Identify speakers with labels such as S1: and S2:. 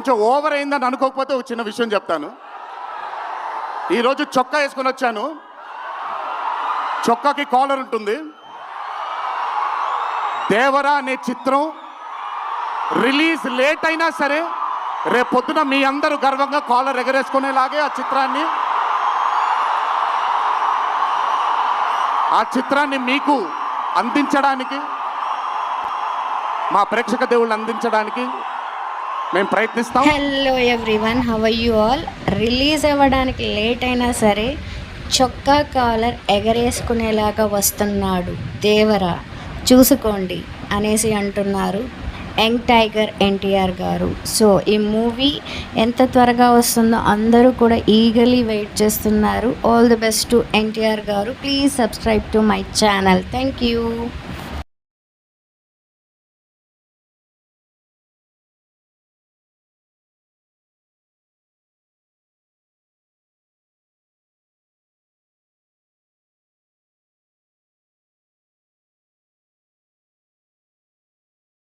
S1: కొంచెం ఓవర్ అయిందని అనుకోకపోతే ఒక చిన్న విషయం చెప్తాను. ఈరోజు చొక్కా వేసుకొని వచ్చాను. చొక్కాకి కాలర్ ఉంటుంది. దేవరా అనే చిత్రం రిలీజ్ లేట్ అయినా సరే రేపు పొద్దున మీ అందరూ గర్వంగా కాలర్ ఎగరేసుకునేలాగే ఆ చిత్రాన్ని మీకు అందించడానికి, మా ప్రేక్షక దేవుళ్ళు అందించడానికి మేము ప్రయత్నిస్తాం.
S2: Hello everyone, how are you all? Release అవ్వడానికి లేట్ అయినా సరే చొక్కా కాలర్ ఎగరేసుకునేలాగా వస్తున్నాడు దేవరా, చూసుకోండి అనేసి అంటున్నారు యంగ్ టైగర్ ఎన్టీఆర్ గారు. సో ఈ మూవీ ఎంత త్వరగా వస్తుందో అందరూ కూడా ఈగర్లీ వెయిట్ చేస్తున్నారు. All the best to NTR గారు. Please subscribe to my channel. Thank you.